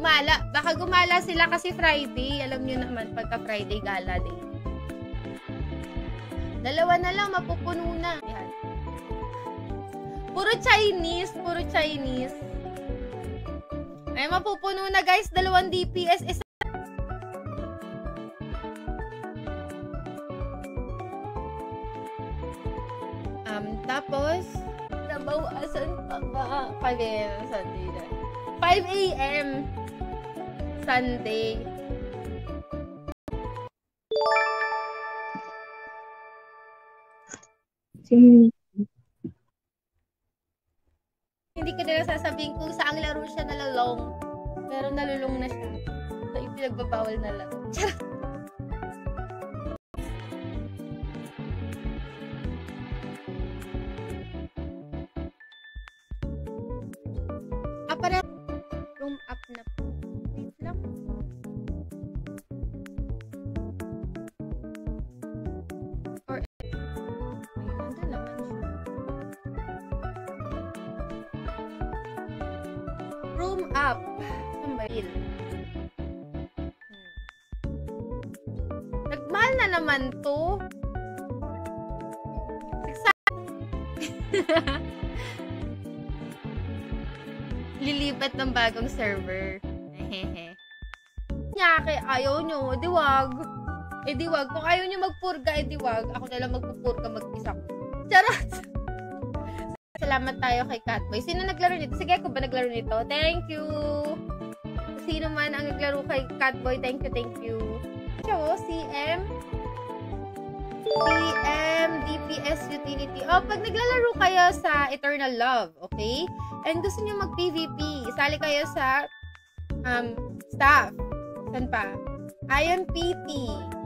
Gumala. Baka gumala sila kasi Friday. Alam nyo naman, pagka Friday gala day. Dalawa na lang, mapupuno na. Yan. Puro Chinese. Puro Chinese. Ay, mapupuno na guys. 2 DPS. Isa. Tapos, nabawasan pa ba? 5 a.m. Sunday na. 5 a.m. Sunday. Hindi ko nila sasabihin kung saang laro siya nalalong. Pero nalulong na siya. So, ipinagbabawal na lang. Para room up na po. Wait lang. Or ayun, nandun naman siya. Room up. Saan ba yun? Nagmahal na naman to. Lilipat ng bagong server. Hehehe. Nyake, ayaw nyo. Diwag. Diwag. Kung ayaw nyo magpurga, diwag. Ako na lang magpupurga mag-isa ko. Charot! Salamat tayo kay Catboy. Sino naglaro nito? Sige, ako ba naglaro nito? Thank you! Sino man ang naglaro kay Catboy, thank you, thank you. So, CM DPS Utility. Oh, pag naglalaro kayo sa Eternal Love, okay? And gusto nyo mag-PVP, isali kayo sa staff. Saan pa? Ion PT.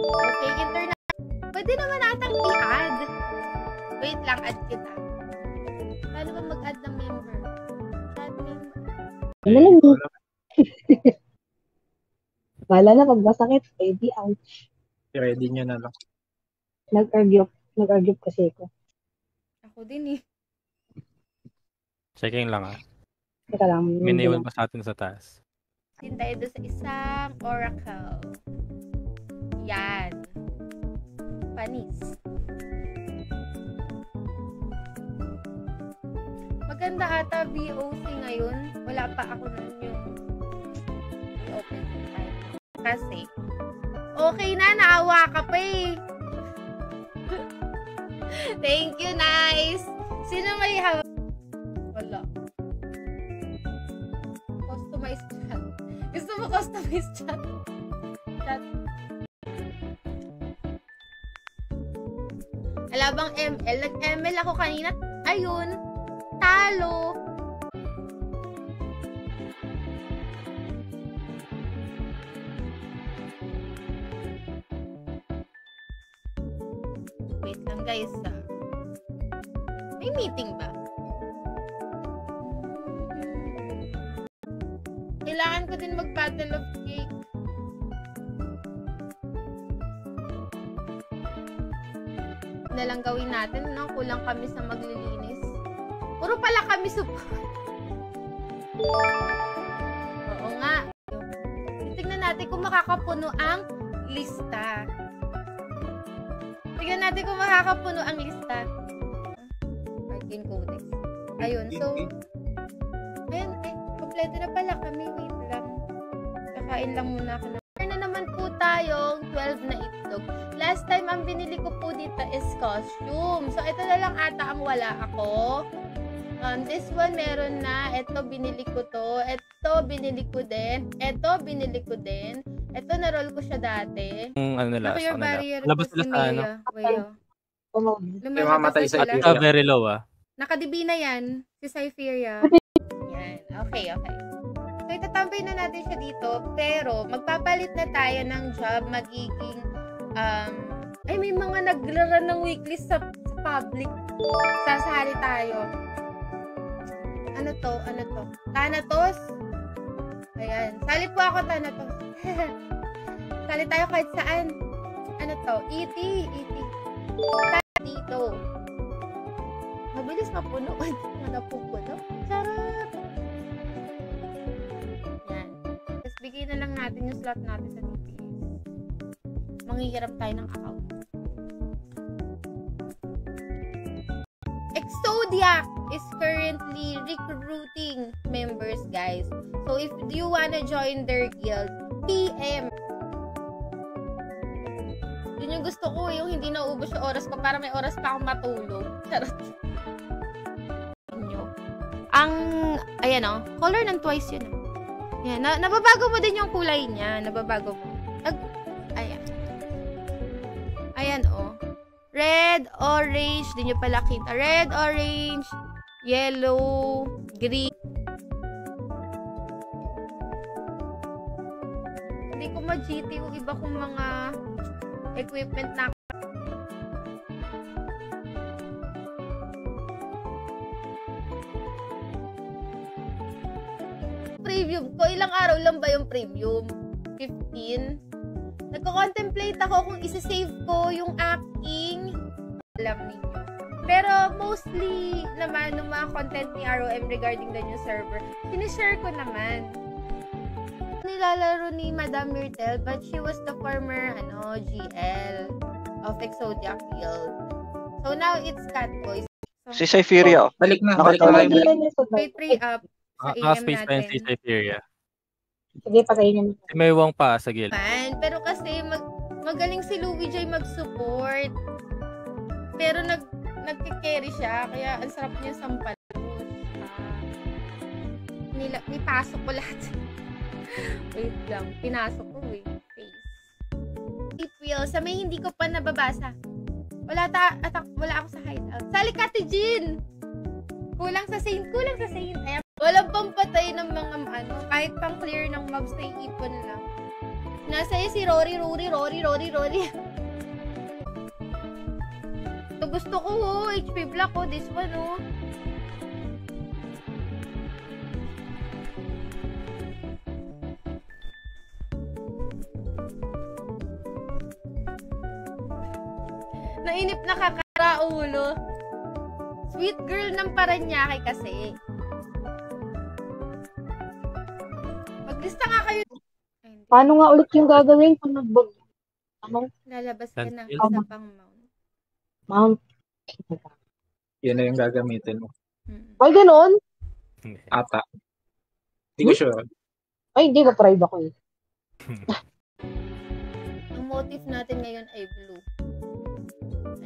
Okay, Eternal. Pwede naman natang i-add. Wait lang, add kita. Paano ba mag-add ng member? Add member. Wala na, pag masakit, ready, ouch. Ready nyo na lang. Nag-argue kasi ako. Ako din eh. Checking lang Teka lang. Miniwan pa sa atin sa taas. Din tayo doon sa isang oracle. Yan. Panis. Maganda ata VOC ngayon. Wala pa ako nun yung i-open time. Kasi, okay na, naawa ka pa eh. Thank you, nice. Sino may hawak? Wala. Customize chat. Gusto mo customize chat? Chat. Alabang ML. Nag-ML ako kanina. Ayun. Talo. Wait lang guys. May meeting ba? Kailangan ko din mag-Battle of Cake. Na lang gawin natin, no? Kulang kami sa maglilinis. Puro pala kami support. Oo nga. Tignan natin kung makakapuno ang lista. Tignan natin kung makakapuno ang lista. Arcane Codex. Ayun, so... Ayun, kompleto na pala kami. Wait lang. Kakain lang muna ako. Na naman po tayong 12 na itlog. Last time, ang binili ko po dito is costume. So, ito na lang ata ang wala ako. This one, meron na. Ito, binili ko to. Ito, binili ko din. Ito, binili ko din. Ito, na-roll ko siya dati. Ano nila? Labas sila sa ano? Lumamatay sa ito. Very low Nakadibi na yan. Si Cypheria. Yan. Okay. So, itatambay na natin siya dito. Pero, magpapalit na tayo ng job. Magiging, ay, may mga naglaran ng weekly sa public. Sasali tayo. Ano to? Thanatos? Ayan. Sali po ako, Thanatos. Sali tayo kahit saan. Ano to? E.T. Dito. Mabilis mapuno. Napupuno. Charot! Yan. ilagay na lang natin yung slot natin sa DPS. Manghihirap tayo ng account. Exodiac is currently recruiting members, guys. So, if you wanna join their guild, PM. Yun yung gusto ko, yung hindi naubos yung oras ko para may oras pa akong matulog. Charot. Ayan o, color ng twice yun. Yan, nababago mo din yung kulay niya. Nababago mo. Ayan. Ayan o. Red, orange, di nyo pala kita. Red, orange, yellow, green. Hindi ko ma-GT yung iba kong mga equipment na premium ko. Ilang araw lang ba yung premium? 15? Nagko-contemplate ako kung isa-save ko yung aking alam ninyo. Pero mostly naman ng mga content ni ROM regarding the new server, sinishare ko naman. Nilalaro ni Madam Myrtle, but she was the former GL of Exodiac Guild. So now it's Catboy. Si Cypheria. Balik na Hindi yung na sa Wait, pre-up sa AM Space pa yun si natin. Cypheria. Sige, patayin niyo. Si May Wong pa sa gilid. Pero kasi magaling si Louie J mag-support. Pero nagke-carry siya, kaya ang sarap niya sampalos. Nipasok ko lahat. Wait lang, pinasok ko face. April, sa may hindi ko pa nababasa. Wala ako sa hideout. Sali Kati Jean! Kulang sa Saint. Ayan. Walang pampatay ng mga kahit pang clear ng mobs na iipon lang. Nasa si Rory. Ito gusto ko, HP block ko. This one, Nainip na kakaraulo. Sweet girl ng Paranaque kasi. Maglista nga kayo. Paano nga ulit yung gagawin kung nag-bug? Lalabas ka ng Cancel. isa pang mount. Mount. Yun na yung gagamitin mo. Ay, ganun? Ata. Hindi ko sure. Ay, hindi. Ma-pride ako eh. Ang motif natin ngayon ay blue.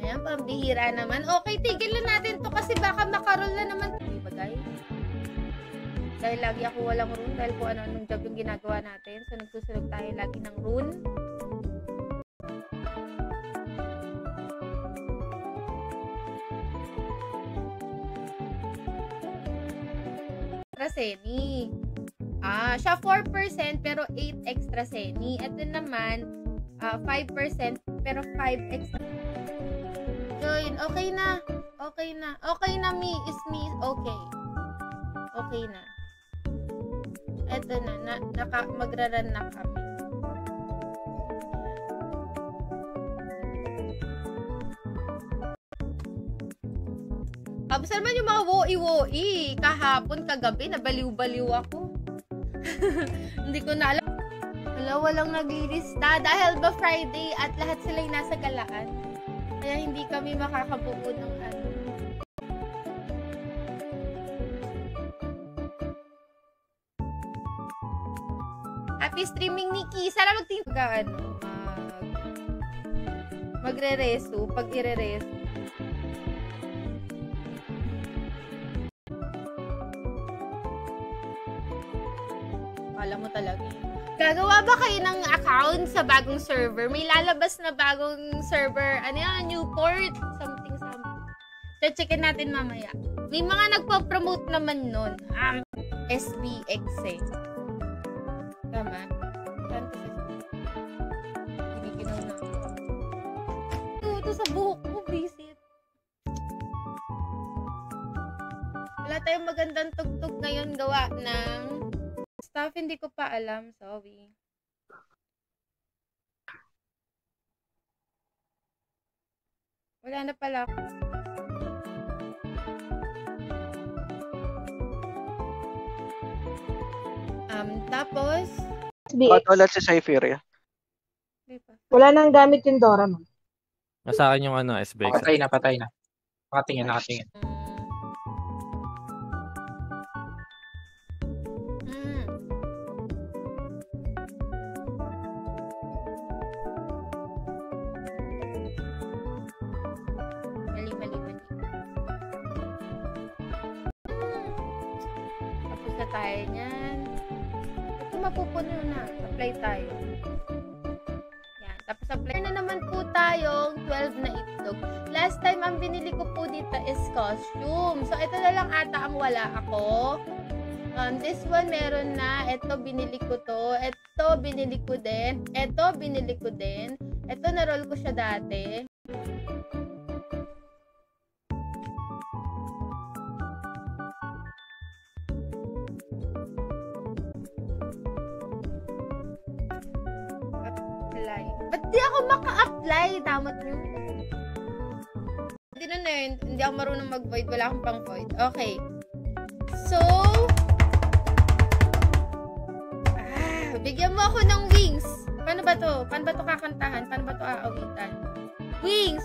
Ayan, pambihira naman. Okay, tigilan natin to kasi baka makarol na naman. Di ba, guys? Dahil lagi ako walang rune. Dahil kung ano-anong job yung ginagawa natin. So, nagsusunod tayo lagi ng rune. Extra seni. Siya 4% pero 8 extra seni. Ito naman, 5% pero 5 extra. Join. Okay na. Okay na, me. Is me. Okay. Okay na. Eto na. Magra-run na kami. Tapos naman yung mga woi-woi. Kahapon, kagabi, nabaliw-baliw ako. Hindi ko na alam. Walang naglilista. Dahil ba Friday at lahat sila'y nasa galaan. Kaya hindi kami makakabuo ng ano. Happy streaming, Nikki! Sana magtingin magre-reso. Pag ire-reso. Kala mo talaga. Gagawa ba kayo ng account sa bagong server? May lalabas na bagong server. Ano yan? Newport? Something. So, checkin natin mamaya. May mga nagpo-promote naman nun. SBX eh. Tama? Saan ko sa giniginaw na. Ito sa buhok ko, visit. Wala tayong magandang tugtog ngayon gawa ng stuff, hindi ko pa alam. Sorry. Wala na pala ako. Tapos, SBX. Wala si Cypheria. Di ba? Wala nang gamit yung Dora, no? Nasa akin yung SBX. Patay na. Nakatingin. Mali. Tapos na tayo niyan. Ito mapupuno na. Apply tayo. Yan. Tapos apply na naman po tayong 12 na itlog. Last time, ang binili ko po dito is costume. So, ito na lang ata ang wala ako. This one, meron na. Ito, binili ko to. Ito, binili ko din. Ito, binili ko din. Ito, na-roll ko siya dati. Apply. Ba't di ako maka-apply? Damat nyo. Hindi na yun. Hindi ako marunong mag-void. Wala akong pang-void. Okay. So, bigyan mo ako ng wings. Paano ba to? Paano ba to kakantahan? Paano ba to aawitan? Wings!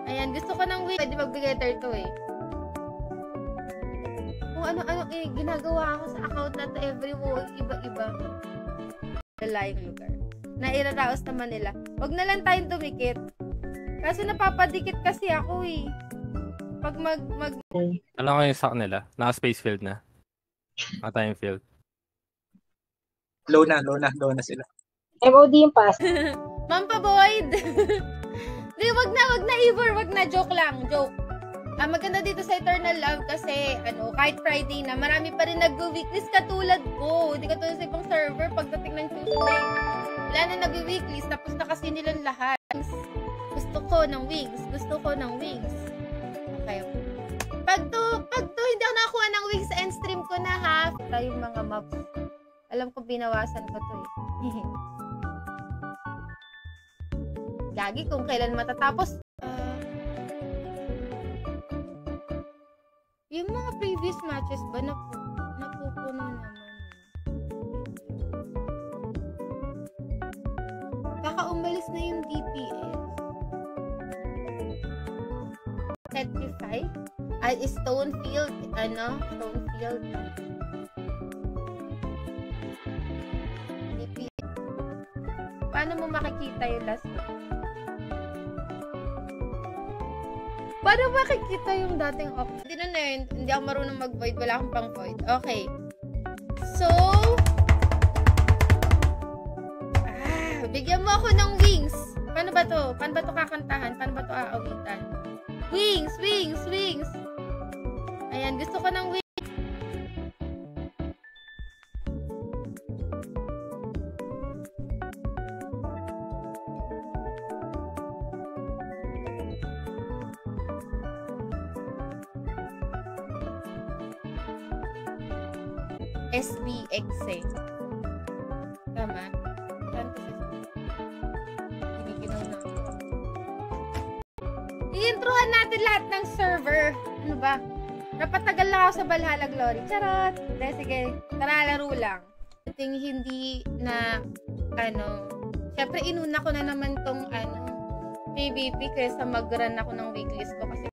Ayan, gusto ko ng wings. Pwede magbigay to eh. Kung ano-ano ginagawa ako sa account na to every week, iba-iba. Lalayang lugar. Nairaraos naman nila. Huwag na lang tayong dumikit. Kaso napapadikit kasi ako eh. Pag Alam ko yung sa nila. Naka-space field na. Naka-time field. Low na sila. MOD yung pass. Mampa Void! Di, wag na, Ivor. Wag na, joke lang. Maganda dito sa Eternal Love kasi, kahit Friday na, marami pa rin nag-weeklies katulad ko. Hindi katulad sa ibang server pagdating ng Tuesday. Wala na nag-weeklies, tapos na kasi nilang lahat. Gusto ko ng wings. Okay. Pag to, hindi ako nakakuha ng wings sa end stream ko na ha. Tayong mga maps. Alam ko, binawasan ko to eh. Gagi kung kailan matatapos. Yung mga previous matches ba napupuno naman? Baka umalis na yung DPS. Petrify? Stonefield. Stonefield. DPS. Paano mo makikita yung last one? Paano makikita yung dating option? Hindi na yun. Hindi ako marunong mag-void. Wala akong pang-void. Okay. So, bigyan mo ako ng wings. Paano ba to? Paano ba to kakantahan? Paano ba to aawitan? Wings! Ayan, gusto ko ng wings. SBX eh. Tama? Saan ko giniginaw na. I-introhan natin lahat ng server. Ano ba? Napatagal lang ako sa Valhalla Glory. Charot! Sige, tara, laro lang. Hindi na, syempre inuna ko na naman tong, PvP kaysa mag-run ako ng weeklies ko kasi.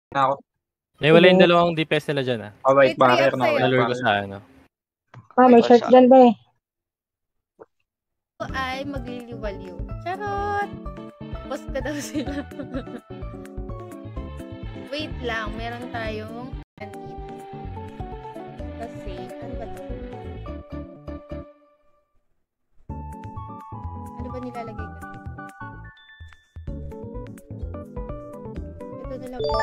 Wala yung dalawang DPS nila dyan White barrier na. Nalure ko sa May shotgun ba eh? Ito ay magliliwaliw. Charot! Post ka daw sila. Wait lang, meron tayong kasi, ano ba ito? Ano ba nilalagay ko dito? Ito na lang po.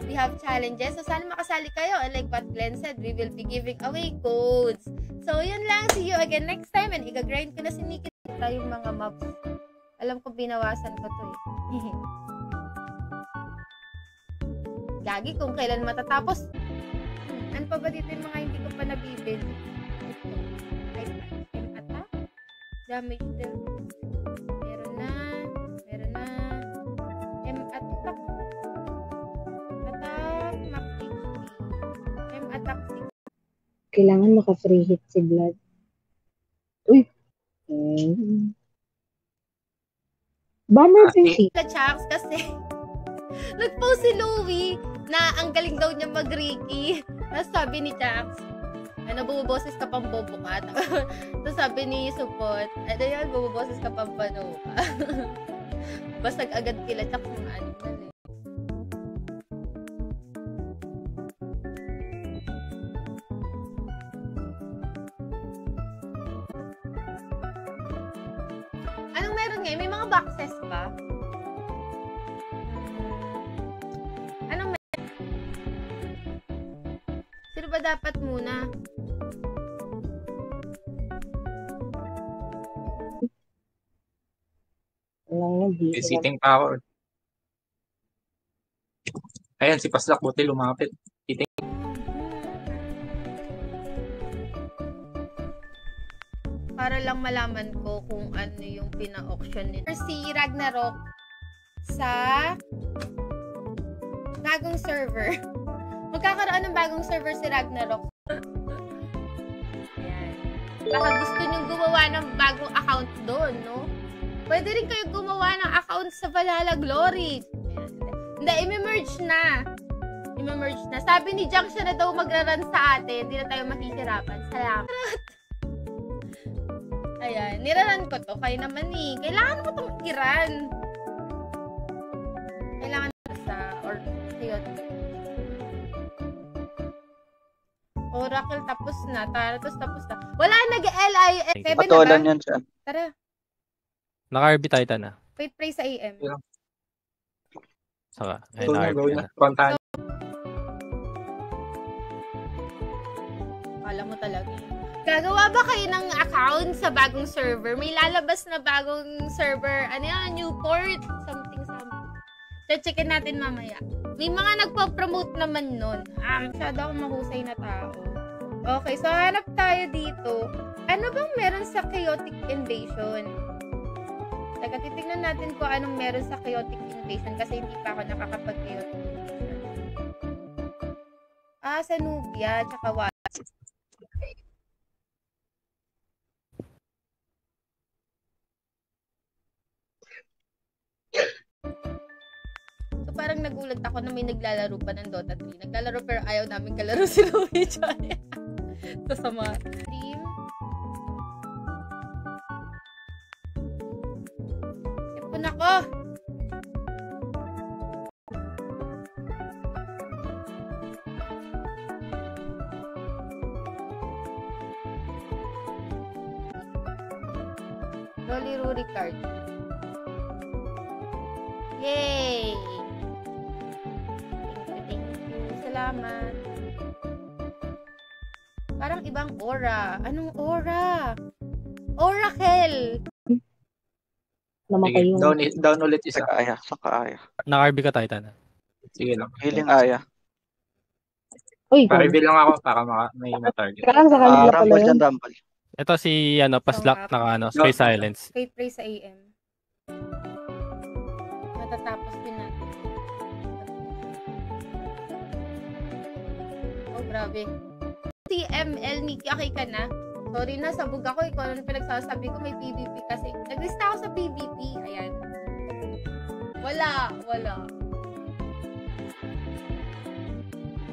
We have challenges. So, sana makasali kayo. And like what Glenn said, we will be giving away codes. So, yun lang. See you again next time. And i-grind ko na si Nikki yung mga maps. Alam ko, binawasan ko to eh. Gagi kung kailan matatapos. Ano pa ba dito yung mga hindi ko pa nabibili? Attack? Damage deal. Meron na. Attack. Max HP. Attack 6. Kailangan maka-free hit si Vlad. Uy. Banner PC. Chucks kasi nag-post si Louie na ang galing daw niya mag-Ricky. Tapos sabi ni Chucks, bumuboses ka pang bobo ka. Tapos sabi ni Supot, ano yan, bumuboses ka pang pano ka. Basag agad kila Chucks mga animal eh. Anong meron ngayon? May mga boxes ba? Anong meron? Sino ba dapat muna? Sitting power. Ayan, si Paslak, buti lumapit. Para lang malaman ko kung ano yung pina-auction nito. Si Ragnarok sa bagong server. Magkakaroon ng bagong server si Ragnarok. Ayan. Baka gusto niyong gumawa ng bagong account doon, no? Pwede rin kayo gumawa ng account sa Valhalla Glory. Hindi, i-merge na. I-merge na. Sabi ni Junk siya na daw magra-run sa atin. Hindi na tayo mahihirapan. Salamat. Ayan, niraran ko to. Kayo naman eh. Kailangan mo itong i-run. Kailangan sa or yun. Oracle tapos na. Taratos tapos na. Wala nag-LIS. Patulan yan siya. Tara. Naka-RB Titan na. Wait, pray sa AM. Saka, Go na, naka-RB go na. na. Kontahan. Kala mo talaga. Gagawa ba kayo ng account sa bagong server? May lalabas na bagong server. Ano yan? Newport? Something. Checkin natin mamaya. May mga nagpo-promote naman nun. Masyado akong mahusay na tao. Okay, so hanap tayo dito. Ano bang meron sa Chaotic Invasion? Teka, titignan natin kung anong meron sa Chaotic Invasion kasi hindi pa ako nakakapag-Chaotic Invasion. Sa Nubia, tsaka Wala. So parang nagulat ako na may naglalaro pa ng Dota 3. Naglalaro pero ayaw namin kalaro si Louie Johnny. Sasama. Stream. Ipon ako. Rolly Ruri card. Yay! Thank you. Salamat. Parang ibang aura. Anong aura? Oracle! Namatay Sige, yung... down ulit isa. Saka aya. Naka-RB ka Titan na. Sige lang. Healing aya. Uy, Pa-reveal lang ako para may na-target. parang sa kanila pala Rumble yun. dyan, Rumble. Ito si, Paslak, Space Silence. Kay pray sa AM. Matatapos din natin. Oh, grabe. TML, Nikki, okay ka na? Sorry na, sabog ako. Ikaw ano pinagsasabi ko, may PvP kasi. Naglista ako sa PvP. Ayan. Wala.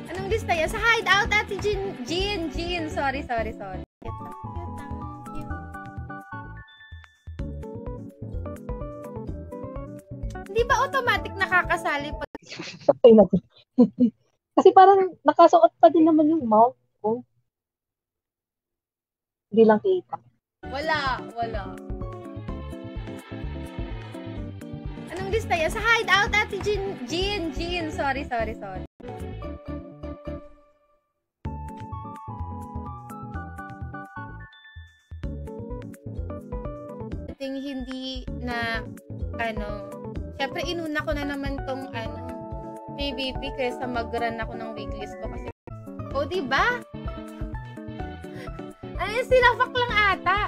Anong lista yan? Sa hideout, Ate Jean. Sorry. Hindi ba automatic nakakasali pag... Patay na to. Kasi parang nakasuot pa din naman yung mount ko. Hindi lang kita. Wala. Anong lista yan? Sa hideout, Ate Jean. Sorry. Hindi na syempre inuna ko na naman tong PvP kaysa mag-run ako ng weeklist ko kasi diba? Silafak lang ata.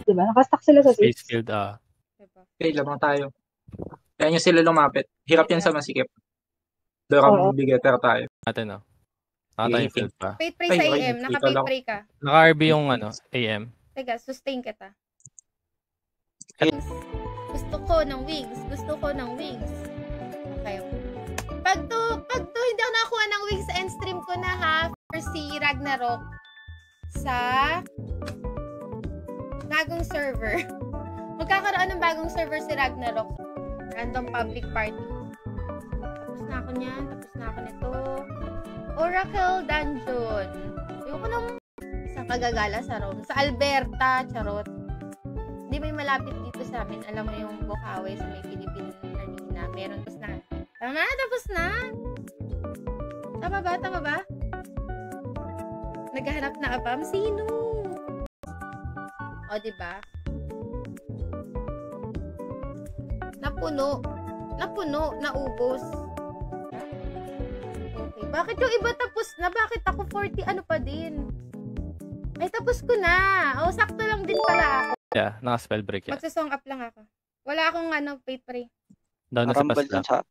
Diba? Nakastack sila sa Space 6. Field, Diba? Okay, lamang tayo. Kaya nyo sila lumapit. Hirap yan sa masikip. Doon Oo. kami bigater tayo. natin, Naka-time field pa. Fate pray sa Ay, AM. wait Naka-fate lang. pray ka. Naka-RB yung AM. Teka, sustain kita. Gusto ko ng wings. Okay. Pag to hindi ako nakakuha ng wings, end stream ko na ha for si Ragnarok sa bagong server. Magkakaroon ng bagong server si Ragnarok. Random public party. Tapos na ako niyan. Tapos na ako nito. Oracle Dungeon. Ayoko nang isang kagagala sa Rome. Sa Alberta, charot. Hindi may malapit dito sa amin. Alam mo yung Bukawi sa may Philippine Arena. Meron. Tapos na. Tapos na. Tama ba? Naghahanap na abam. Sino? O, diba? Napuno. Naubos. Okay. Bakit yung iba tapos na? Bakit ako 40 ano pa din? Ay, tapos ko na. O, sakto lang din pala ako. Yeah, naka-spell break yan. Magsasong up lang ako. Wala akong fate pray. Down na sa Paslak.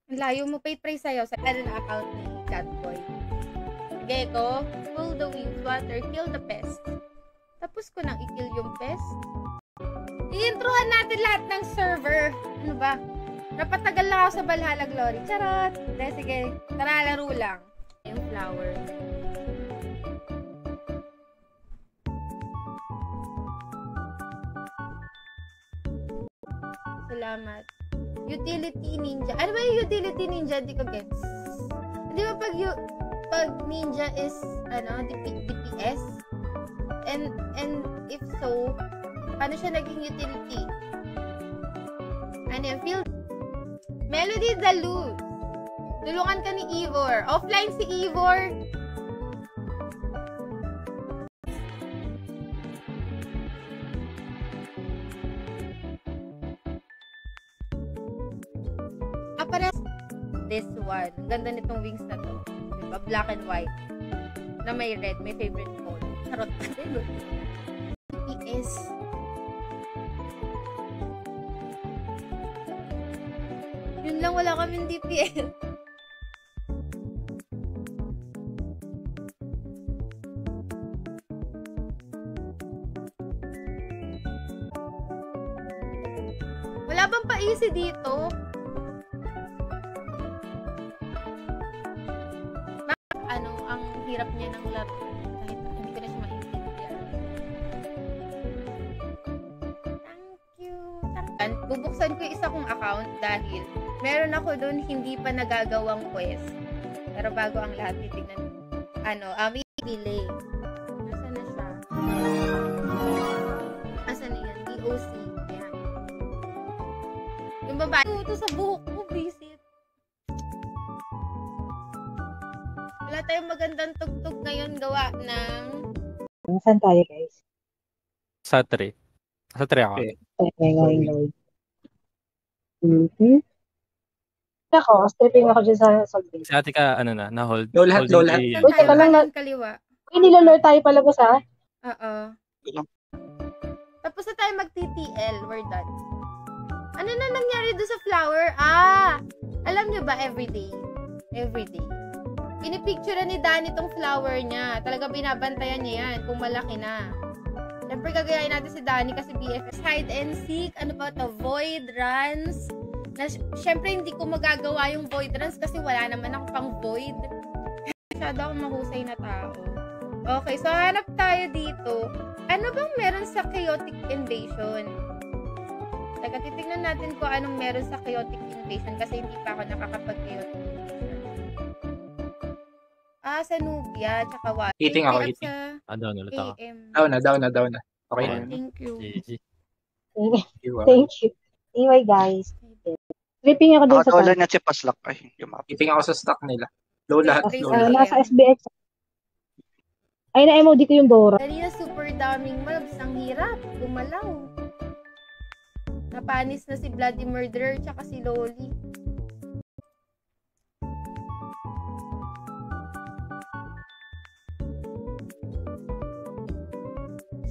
Ang layo mo, fate pray sa'yo. Sa account ni Catboy. Sige ko. Pull the wings, water, kill the pest. Tapos ko nang i-kill yung pest. I-introhan natin lahat ng server. Ano ba? Napatagal lang ako sa Valhalla Glory. Charot! Sige, tara, laro lang. Yung flower. Salamat. Utility ninja. Ano ba yung utility ninja? Hindi ko gets. Di ba pag ninja is DPS? And if so, paano siya naging utility? Ano yung field? Melody the Luz. Tulungan ka ni Ivor. Offline si Ivor. Parehas this one. Ang ganda nitong wings na to. Diba? Black and white. Na may red. May favorite color. Charot. DPS. Yun lang, wala kaming DPS. Wala bang pa-easy dito? Hirap niya ng laro kahit hindi ko na siya maintindihan. Thank you. Bubuksan ko yung isa kong account dahil meron ako doon hindi pa nagagawang quest. Pero bago ang lahat, titignan i-delay. Nasaan na siya? Nasaan na yan? DOC. Ayan. Yung babae. Ito sa buhok ko, visit. Wala tayong magandang tugtog ngayon gawa ng... Saan tayo, guys? Sa 3. Sa 3 ako. Okay, Lord. Ako, stripping ako dyan sa game. Si ate ka, na-hold. Low lahat. Uy, teka lang na... Kaliwa. Uy, nilolore tayo palabas, ha? Oo. Tapos na tayo mag-TTL. We're done. Ano na nangyari doon sa flower? Alam nyo ba, everyday. Pinipicturean ni Danny tong flower niya. Talaga binabantayan niya yan kung malaki na. Siyempre, gagayain natin si Danny kasi BFS. Hide and seek. Ano ba ito? Void runs. Siyempre, hindi ko magagawa yung void runs kasi wala naman ako pang void. Masyado akong mahusay na tao. Okay, so hanap tayo dito. Ano bang meron sa chaotic invasion? Teka, titignan natin kung anong meron sa chaotic invasion kasi hindi pa ako nakakapag-chaotic invasion. Sa Nubia, tsaka what? Eating ako. Down ulit ako. Down na. Okay na. Thank you. GG. Thank you. Anyway, guys. Stripping ako dun sa Nakatawalan niya si Paslak. Ay, lumapit. Eating ako sa stock nila. Low lahat. Nasa SBX. Ay, na-MOD ko yung Dora. Kanina super daming mobs. Ang hirap. Gumalaw. Napanis na si Bloody Murderer tsaka si Loli.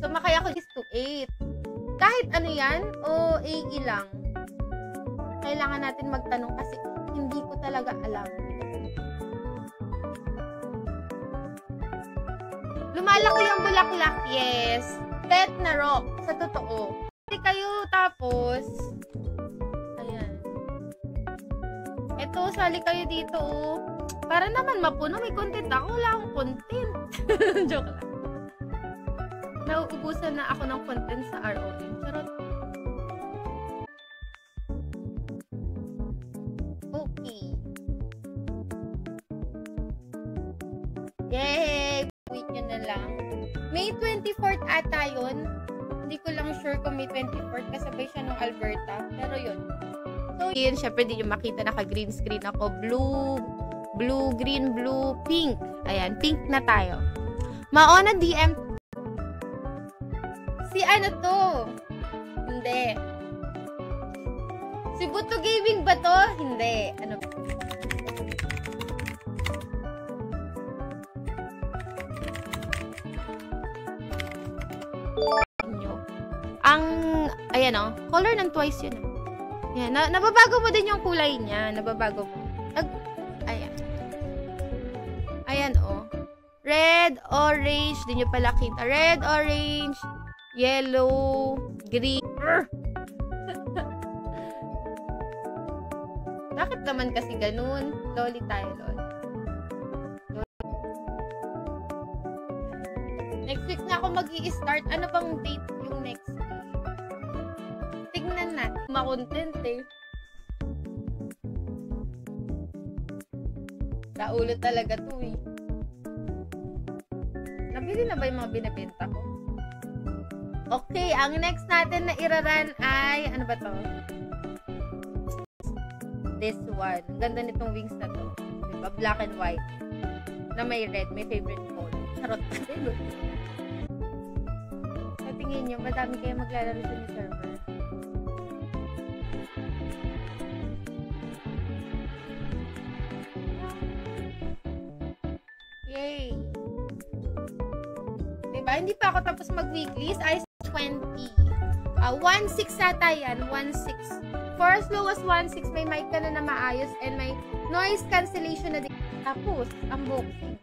Sumakay ako is to 8. Kahit ano yan, o AE lang. Kailangan natin magtanong kasi hindi ko talaga alam. Lumalaki yung bulaklak, yes. Bet na rock, sa totoo. Hindi kayo tapos, ayan. Eto, sali kayo dito, oh. Para naman mapuno, may content ako. Wala akong content. Joke lang. Nauubusan na ako ng content sa ROM. Charot. Okay. Yay! Wait nyo na lang. May 24th ata yun. Hindi ko lang sure kung may 24th. Kasabay siya ng Alberta. Pero yun. So, yun. Siyempre, di nyo makita naka-green screen ako. Blue, green, blue, pink. Ayan, pink na tayo. Maona DM. Si ano to? Hindi. Si Buto Gaming ba to? Hindi. Ano? Ang, ayan o, color ng Twice yun. Yan, nababago mo din yung kulay niya. Nababago mo. Ayan. Ayan o. Red, orange. Di nyo pala kita. Red, orange, yellow, green. Bakit naman kasi ganun? Loli tayo, loli. Next week na ako mag-i-start. Ano bang date yung next week? Tignan natin. Makontent eh. Kaulo talaga to eh. Nabili na ba yung mga binibenta ko? Okay, ang next natin na iraran ay, ano ba to? This one. Ang ganda nitong wings na to. Diba? Black and white. Na may red. May favorite color. Charot. Sa tingin nyo, madami kayo maglalaro sa ni server. Yay! Diba? Hindi pa ako tapos mag-weeklies. Ay, 20. 1.6 ata yan. 1.6. For as low as 1.6, may mic ka na maayos and may noise cancellation na din. Tapos, unboxing.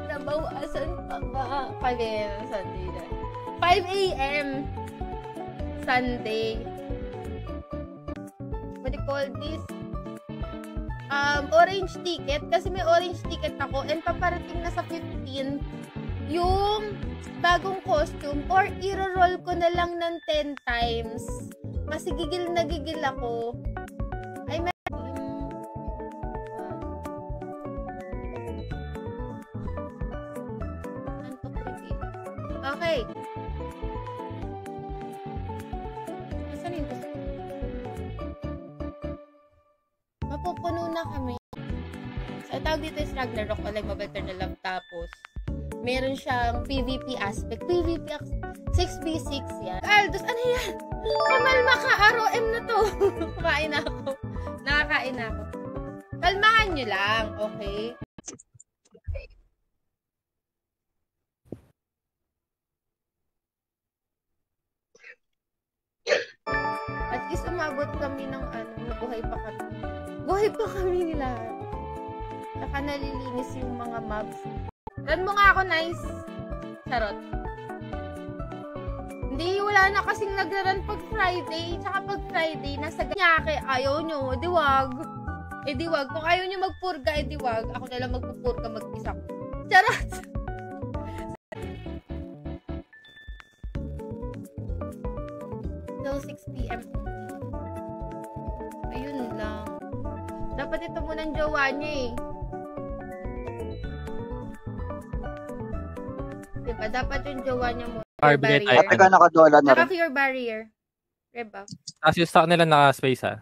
Nabawasan pa ba? 5 a.m. Sunday na. 5 a.m. Sunday. What do you call this? Orange ticket. Kasi may orange ticket ako and paparating na sa 15 yung bagong costume or i-roll ko na lang ng 10 times. Kasi gigil na gigil ako. Ay, may okay. Nasaan yung gusto? Mapupuno na kami. So, tawag dito is Ragnarok Online Mobile Turn na lang. Tapos, meron siyang PvP aspect. PvP 6v6 yan. Aldos, ano yan? Kamalma ka, ROM na to. Kumain na ako. Nakakain na ako. Kalmahan nyo lang, okay? At least umabot kami ng ano, nabuhay pa kami. Buhay pa kami lahat. Saka nalilinis yung mga mobs. Run mo nga ako, nice. Charot. Hindi, wala na kasing nagra-run pag Friday. Tsaka pag Friday, nasa ganyake. Ayaw nyo, diwag. Diwag. Kung ayaw nyo magpurga, diwag. Ako na lang magpupurga mag-isa ko. Charot. So, 6 p.m. Ayun lang. Dapat ito muna ang jowa niya eh. Diba? Dapat yung jowa niya muna. Barrier. Teka, nakadola na rin. Naka-cure barrier. Reba. Tapos yung stock nila naka-space ha.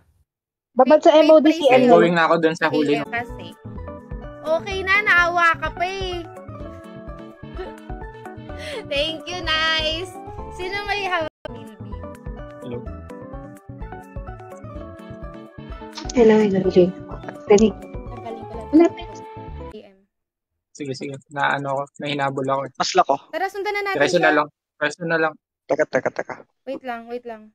Babad sa MODCL. Going na ako dun sa huli. Kasi. Okay na, naawa ka pa eh. Thank you, nice. Sino may hawak? Hello. Hello, Jane. Ready? Nagaling ko lang. Malapit. Sige. Naano ako. Nahinabol ako. Masla ko. Tara, sundan na natin Preso siya. na lang. Teka. Wait lang.